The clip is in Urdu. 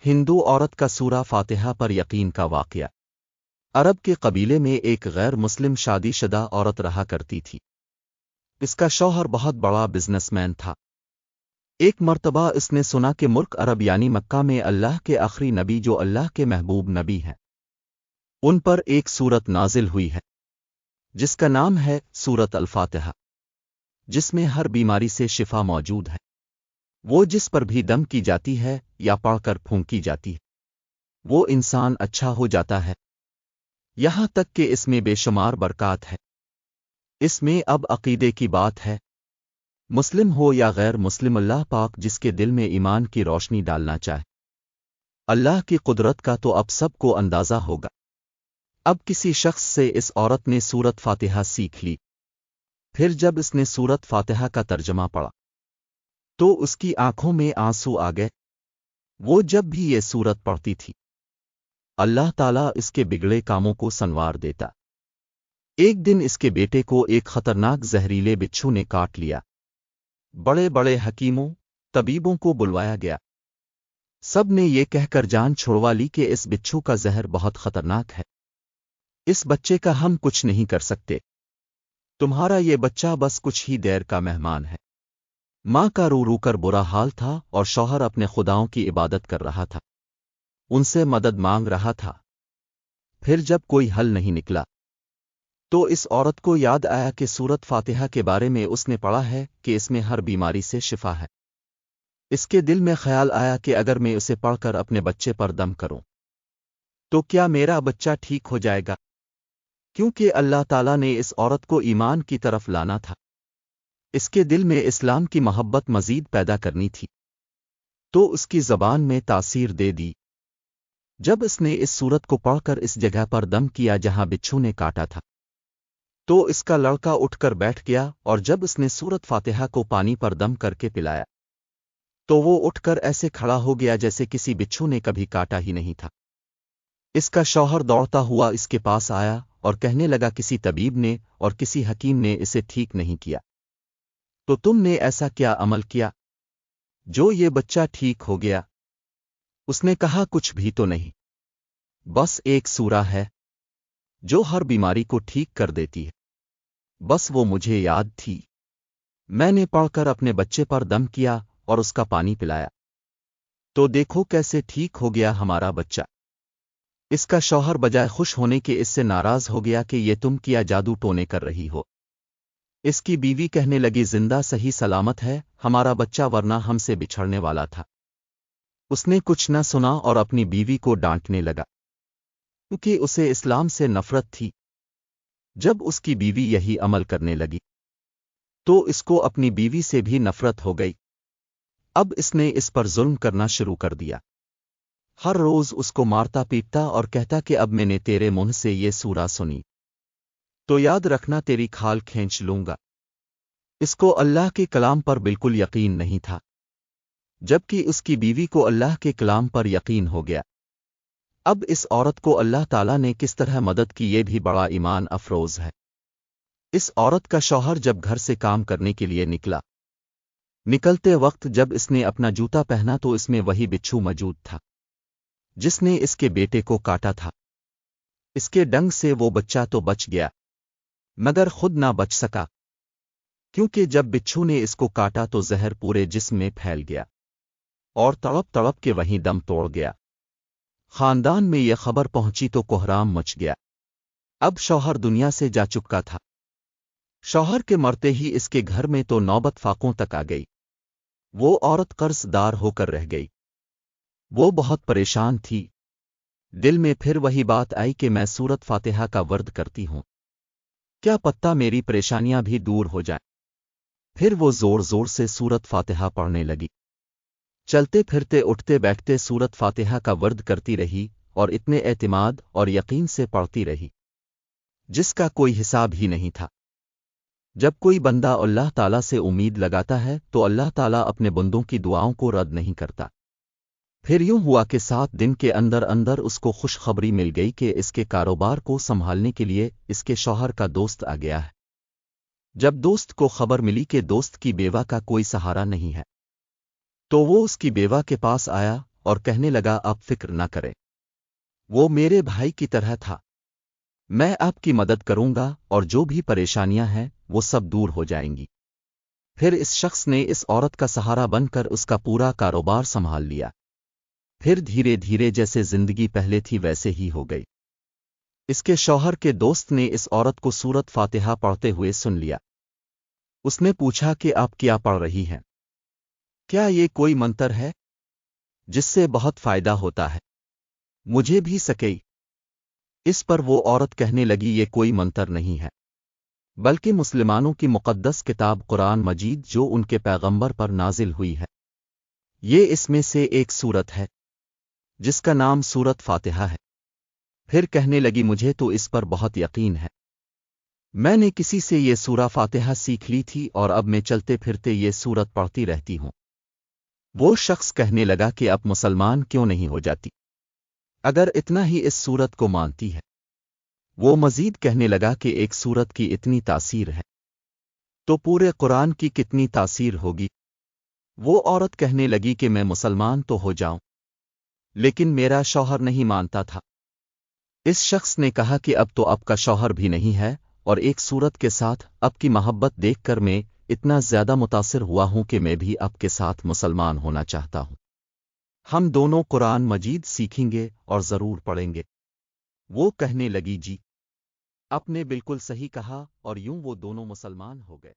ہندو عورت کا سورہ فاتحہ پر یقین کا واقعہ۔ عرب کے قبیلے میں ایک غیر مسلم شادی شدہ عورت رہا کرتی تھی۔ اس کا شوہر بہت بڑا بزنس مین تھا۔ ایک مرتبہ اس نے سنا کہ ملک عرب یعنی مکہ میں اللہ کے آخری نبی جو اللہ کے محبوب نبی ہیں، ان پر ایک سورت نازل ہوئی ہے جس کا نام ہے سورت الفاتحہ، جس میں ہر بیماری سے شفا موجود ہے۔ وہ جس پر بھی دم کی جاتی ہے یا پڑھ کر پھونکی جاتی ہے، وہ انسان اچھا ہو جاتا ہے، یہاں تک کہ اس میں بے شمار برکات ہے۔ اس میں اب عقیدے کی بات ہے، مسلم ہو یا غیر مسلم، اللہ پاک جس کے دل میں ایمان کی روشنی ڈالنا چاہے۔ اللہ کی قدرت کا تو اب سب کو اندازہ ہوگا۔ اب کسی شخص سے اس عورت نے سورت فاتحہ سیکھ لی۔ پھر جب اس نے سورت فاتحہ کا ترجمہ پڑھا تو اس کی آنکھوں میں آنسو آ گئے۔ وہ جب بھی یہ سورت پڑھتی تھی، اللہ تعالیٰ اس کے بگڑے کاموں کو سنوار دیتا۔ ایک دن اس کے بیٹے کو ایک خطرناک زہریلے بچھو نے کاٹ لیا۔ بڑے بڑے حکیموں، طبیبوں کو بلوایا گیا۔ سب نے یہ کہہ کر جان چھڑوا لی کہ اس بچھو کا زہر بہت خطرناک ہے، اس بچے کا ہم کچھ نہیں کر سکتے، تمہارا یہ بچہ بس کچھ ہی دیر کا مہمان ہے۔ ماں کا رو رو کر برا حال تھا اور شوہر اپنے خداؤں کی عبادت کر رہا تھا، ان سے مدد مانگ رہا تھا۔ پھر جب کوئی حل نہیں نکلا تو اس عورت کو یاد آیا کہ سورت فاتحہ کے بارے میں اس نے پڑھا ہے کہ اس میں ہر بیماری سے شفا ہے۔ اس کے دل میں خیال آیا کہ اگر میں اسے پڑھ کر اپنے بچے پر دم کروں تو کیا میرا بچہ ٹھیک ہو جائے گا؟ کیونکہ اللہ تعالیٰ نے اس عورت کو ایمان کی طرف لانا تھا، اس کے دل میں اسلام کی محبت مزید پیدا کرنی تھی، تو اس کی زبان میں تاثیر دے دی۔ جب اس نے اس سورت کو پڑھ کر اس جگہ پر دم کیا جہاں بچھو نے کاٹا تھا، تو اس کا لڑکا اٹھ کر بیٹھ گیا، اور جب اس نے سورت فاتحہ کو پانی پر دم کر کے پلایا تو وہ اٹھ کر ایسے کھڑا ہو گیا جیسے کسی بچھو نے کبھی کاٹا ہی نہیں تھا۔ اس کا شوہر دوڑتا ہوا اس کے پاس آیا اور کہنے لگا کسی طبیب نے اور کسی حکیم نے اسے ٹھیک نہیں کیا، تو تم نے ایسا کیا عمل کیا جو یہ بچہ ٹھیک ہو گیا؟ اس نے کہا کچھ بھی تو نہیں، بس ایک سورہ ہے جو ہر بیماری کو ٹھیک کر دیتی ہے، بس وہ مجھے یاد تھی، میں نے پڑھ کر اپنے بچے پر دم کیا اور اس کا پانی پلایا، تو دیکھو کیسے ٹھیک ہو گیا ہمارا بچہ۔ اس کا شوہر بجائے خوش ہونے کے اس سے ناراض ہو گیا کہ یہ تم کیا جادو ٹونے کر رہی ہو۔ اس کی بیوی کہنے لگی زندہ صحیح سلامت ہے ہمارا بچہ، ورنہ ہم سے بچھڑنے والا تھا۔ اس نے کچھ نہ سنا اور اپنی بیوی کو ڈانٹنے لگا کیونکہ اسے اسلام سے نفرت تھی۔ جب اس کی بیوی یہی عمل کرنے لگی تو اس کو اپنی بیوی سے بھی نفرت ہو گئی۔ اب اس نے اس پر ظلم کرنا شروع کر دیا، ہر روز اس کو مارتا پیٹتا اور کہتا کہ اب میں نے تیرے منہ سے یہ سورہ سنی تو یاد رکھنا تیری کھال کھینچ لوں گا۔ اس کو اللہ کے کلام پر بالکل یقین نہیں تھا، جبکہ اس کی بیوی کو اللہ کے کلام پر یقین ہو گیا۔ اب اس عورت کو اللہ تعالیٰ نے کس طرح مدد کی یہ بھی بڑا ایمان افروز ہے۔ اس عورت کا شوہر جب گھر سے کام کرنے کے لیے نکلتے وقت جب اس نے اپنا جوتا پہنا تو اس میں وہی بچھو موجود تھا جس نے اس کے بیٹے کو کاٹا تھا۔ اس کے ڈنگ سے وہ بچہ تو بچ گیا مگر خود نہ بچ سکا، کیونکہ جب بچھو نے اس کو کاٹا تو زہر پورے جسم میں پھیل گیا اور تڑپ تڑپ کے وہیں دم توڑ گیا۔ خاندان میں یہ خبر پہنچی تو کوہرام مچ گیا۔ اب شوہر دنیا سے جا چکا تھا۔ شوہر کے مرتے ہی اس کے گھر میں تو نوبت فاقوں تک آ گئی۔ وہ عورت قرض دار ہو کر رہ گئی۔ وہ بہت پریشان تھی۔ دل میں پھر وہی بات آئی کہ میں سورت فاتحہ کا ورد کرتی ہوں، کیا پتہ میری پریشانیاں بھی دور ہو جائیں۔ پھر وہ زور زور سے سورت فاتحہ پڑھنے لگی، چلتے پھرتے اٹھتے بیٹھتے سورت فاتحہ کا ورد کرتی رہی اور اتنے اعتماد اور یقین سے پڑھتی رہی جس کا کوئی حساب ہی نہیں تھا۔ جب کوئی بندہ اللہ تعالیٰ سے امید لگاتا ہے تو اللہ تعالیٰ اپنے بندوں کی دعاؤں کو رد نہیں کرتا۔ پھر یوں ہوا کہ 7 دن کے اندر اندر اس کو خوشخبری مل گئی کہ اس کے کاروبار کو سنبھالنے کے لیے اس کے شوہر کا دوست آ گیا ہے۔ جب دوست کو خبر ملی کہ دوست کی بیوہ کا کوئی سہارا نہیں ہے تو وہ اس کی بیوہ کے پاس آیا اور کہنے لگا آپ فکر نہ کریں، وہ میرے بھائی کی طرح تھا، میں آپ کی مدد کروں گا اور جو بھی پریشانیاں ہیں وہ سب دور ہو جائیں گی۔ پھر اس شخص نے اس عورت کا سہارا بن کر اس کا پورا کاروبار سنبھال لیا۔ پھر دھیرے دھیرے جیسے زندگی پہلے تھی ویسے ہی ہو گئی۔ اس کے شوہر کے دوست نے اس عورت کو سورت فاتحہ پڑھتے ہوئے سن لیا۔ اس نے پوچھا کہ آپ کیا پڑھ رہی ہیں؟ کیا یہ کوئی منتر ہے جس سے بہت فائدہ ہوتا ہے؟ مجھے بھی سکئی۔ اس پر وہ عورت کہنے لگی یہ کوئی منتر نہیں ہے، بلکہ مسلمانوں کی مقدس کتاب قرآن مجید جو ان کے پیغمبر پر نازل ہوئی ہے، یہ اس میں سے ایک سورت ہے جس کا نام سورت فاتحہ ہے۔ پھر کہنے لگی مجھے تو اس پر بہت یقین ہے، میں نے کسی سے یہ سورہ فاتحہ سیکھ لی تھی اور اب میں چلتے پھرتے یہ سورت پڑھتی رہتی ہوں۔ وہ شخص کہنے لگا کہ اب مسلمان کیوں نہیں ہو جاتی اگر اتنا ہی اس سورت کو مانتی ہے؟ وہ مزید کہنے لگا کہ ایک سورت کی اتنی تاثیر ہے تو پورے قرآن کی کتنی تاثیر ہوگی؟ وہ عورت کہنے لگی کہ میں مسلمان تو ہو جاؤں لیکن میرا شوہر نہیں مانتا تھا۔ اس شخص نے کہا کہ اب تو آپ کا شوہر بھی نہیں ہے اور ایک سورت کے ساتھ آپ کی محبت دیکھ کر میں اتنا زیادہ متاثر ہوا ہوں کہ میں بھی آپ کے ساتھ مسلمان ہونا چاہتا ہوں۔ ہم دونوں قرآن مجید سیکھیں گے اور ضرور پڑھیں گے۔ وہ کہنے لگی جی، آپ نے بالکل صحیح کہا، اور یوں وہ دونوں مسلمان ہو گئے۔